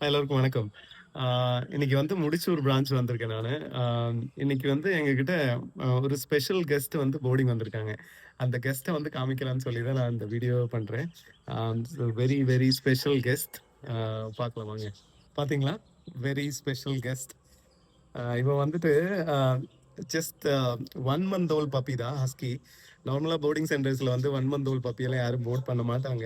எல்லோருக்கும் வணக்கம். இன்னைக்கு வந்து முடிச்சூர் பிரான்ச் வந்திருக்கேன் நானு. ஆ இன்னைக்கு வந்து எங்ககிட்ட ஒரு ஸ்பெஷல் கெஸ்ட் வந்து போர்டிங் வந்திருக்காங்க. அந்த கெஸ்ட்ட வந்து காமிக்கலான்னு சொல்லி தான் நான் இந்த வீடியோ பண்றேன். Very very special guest. பார்க்கலாம் வாங்க. பார்த்தீங்களா? Very special guest. இவன் வந்துட்டு அ ஜஸ்ட் 1 மந்த் ஓல்ட் பப்பி தான் ஹஸ்கி. நார்மலா போர்டிங் சென்டர்ஸ்ல வந்து 1 மந்த் ஓல்ட் பப்பியெல்லாம் யாரும் போர்ட் பண்ண மாட்டாங்க.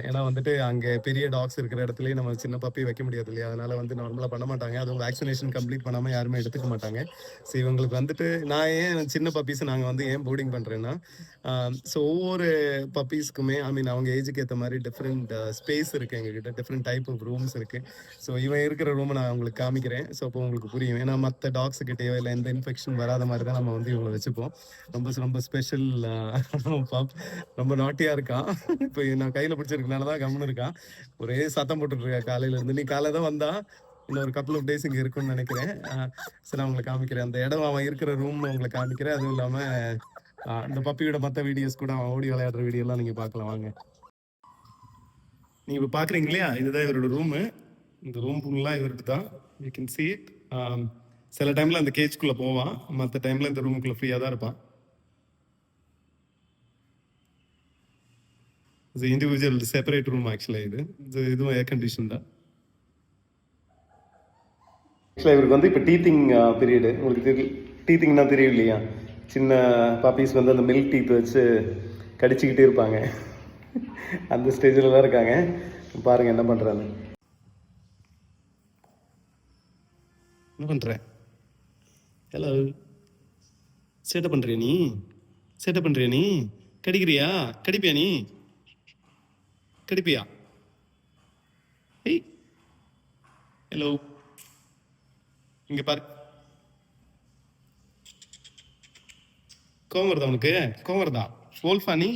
ஏன்னா வந்துட்டு அங்க பெரிய டாக்ஸ் இருக்கிற இடத்துலயே நம்ம சின்ன பப்பி வைக்க முடியாது இல்லையா? அதனால வந்து நார்மலா பண்ண மாட்டாங்க. அதுவும் வேக்சினேஷன் கம்ப்ளீட் பண்ணாம யாருமே எடுத்துக்க மாட்டாங்க. ஸோ இவங்களுக்கு வந்துட்டு நான் ஏன் சின்ன பப்பீஸ நாங்க வந்து ஏன் போர்டிங் பண்றேன்னா, ஸோ ஒவ்வொரு பப்பீஸ்க்குமே ஐ மீன் அவங்க ஏஜுக்கு ஏத்த மாரி டிஃபரெண்ட் ஸ்பேஸ் இருக்கு எங்ககிட்ட. டிஃபரெண்ட் டைப் ஆஃப் ரூம்ஸ் இருக்கு. ஸோ இவன் இருக்கிற ரூம நான் உங்களுக்கு காமிக்கிறேன். ஸோ அப்போ உங்களுக்கு புரியும். ஏன்னா மத்த டாக்ஸ் கிட்டயோ இல்ல எந்த இன்ஃபெக்ஷன் வராத மாரி தான் நம்ம வந்து இவங்கள வச்சுப்போம். ரொம்ப ரொம்ப ஸ்பெஷல் பப். ரொம்ப நாட்டியா இருக்கான். இப்ப நான் கையில பிடிச்சிருக்கனால தான் கம்முனு இருக்கான். ஒரே சத்தம் போட்டுட்டு இருக்கான் காலையில இருந்து. நீ காலைல தான் வந்தான். இன்னும் ஒரு கப்புள் ஆஃப் டேஸ் இங்க இருக்கும்னு நெனைக்கிறேன். சரி நான் உங்களுக்கு காமிக்கிறேன். அந்த இடம் அவன் இருக்கிற ரூம் உங்களுக்கு காமிக்கிறேன். அதுவும் இல்லாம இந்த பப்பியோட மத்த வீடியோஸ் கூட அவன் ஓடி விளையாடுற வீடியோலாம் நீங்க பார்க்கலாம் வாங்க. நீங்க இப்ப பார்க்குறீங்க இல்லையா? இதுதான் இவரோட ரூமு. இந்த ரூம் ஃபுல்லா இவருக்கு தான். You can see it. சில டைம்ல அந்த கேஜ்க்குள்ள போவான். மத்த டைம்ல இந்த ரூமுக்குள்ள ஃப்ரீயா தான் இருப்பான். இது இண்டிவிஜுவல் செப்பரேட் ரூம் ஆக்சுவலா இது. இதுவும் ஏர் கண்டிஷன் தான். ஆக்சுவலா இவருக்கு வந்து இப்போ டீத்திங் பீரியடு. உங்களுக்கு டீத்திங்னா தெரியும் இல்லையா? சின்ன பாப்பீஸ் வந்து அந்த மில்க் டீத் வச்சு கடிச்சிக்கிட்டே இருப்பாங்க. அந்த ஸ்டேஜில் தான் இருக்காங்க. பாருங்க என்ன பண்றாங்க. என்ன பண்ற? ஹலோ. சேட்டை பண்றியா நீ? சேட்டை பண்றியா நீ? கடிக்கிறியா? கடிப்பியா நீ? கடிப்பியா? ஏய். ஹலோ. இங்க பாரு. கோவம் வருதா உனக்கு? கோவம் வருதா? ஓல்ஃபா நீ?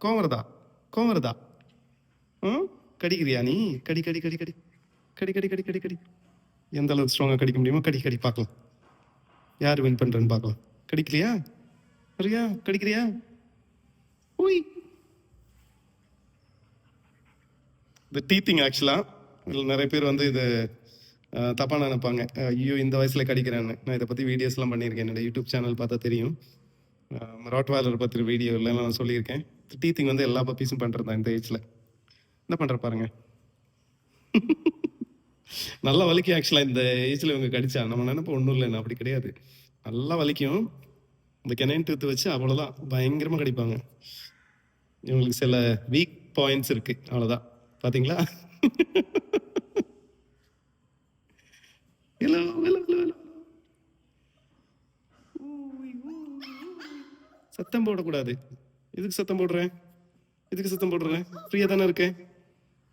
கோவம் வருதா? கோவம் வருதா? கடிக்கிறியா நீ? கடி கடி கடி கடி கடி கடி கடி கடி கடி. எந்த அளவுக்கு ஸ்ட்ராங்கா கடிக்க முடியுமோ கடி கடி பார்க்கலாம். யார் வின் பண்றேன்னு பார்க்கலாம். கடிக்கலையா? வரியா? கடிக்கிறியா? உய். இந்த டீத்திங் ஆக்சுவலா நிறைய பேர் வந்து இது தப்பா நினைப்பாங்க. ஐயோ இந்த வயசுல கடிக்கிறேன்னு. நான் இதை பத்தி வீடியோஸ்லாம் பண்ணியிருக்கேன். என்னோட யூடியூப் சேனல் பார்த்தா தெரியும். ராட்வாலர் பத்தி வீடியோல நான் சொல்லியிருக்கேன். டீத்திங் வந்து எல்லா பப்பீஸும் பண்றது தான் இந்த ஏஜ்ல. என்ன பண்ற பாருங்க. நல்லா வலிக்கும் ஆக்சுவலா இந்த ஏஜ்ல இவங்க கடிச்சா. நம்ம நினைப்போம் ஒன்றும் இல்லைன்னு, அப்படி கிடையாது. நல்லா வலிக்கும். இந்த கெனைன் டூத் வச்சு அவ்வளோதான் பயங்கரமா கடிப்பாங்க. இவங்களுக்கு சில வீக் பாயிண்ட்ஸ் இருக்கு, அவ்வளோதான். பாத்தீங்களா? Hello hello hello hello. சத்தம் போடக்கூடாது. எதுக்கு சத்தம் போடுறேன்? எதுக்கு சத்தம் போடுறேன்? ஃப்ரீயா தானே இருக்கேன்.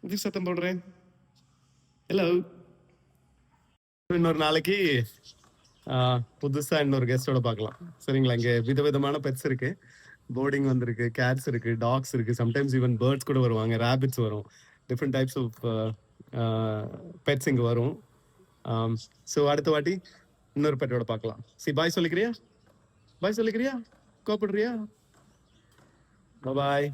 எதுக்கு சத்தம் போடுறேன்? ஹலோ. இன்னொரு நாளைக்கு புதுசா இன்னொரு கெஸ்டோட பார்க்கலாம். சரிங்களா? இங்க விதவிதமான பெட்ஸ் இருக்கு. போர்டிங் வந்திருக்கு, கேட்ஸ் இருக்கு, டாக்ஸ் இருக்கு, சம்டைம்ஸ் ஈவன் பேர்ட்ஸ் கூட வருவாங்க, ரேபிட்ஸ் வரும். டிஃப்ரெண்ட் டைப்ஸ் ஆஃப் பெட்ஸ் இங்க வரும். ஸோ அடுத்த வாட்டி இன்னொரு பெட்டோட பார்க்கலாம். பாய் சொல்லிக்கிறியா? பாய் சொல்லிக்கிறியா? கோபப்படுறியா? பாய்.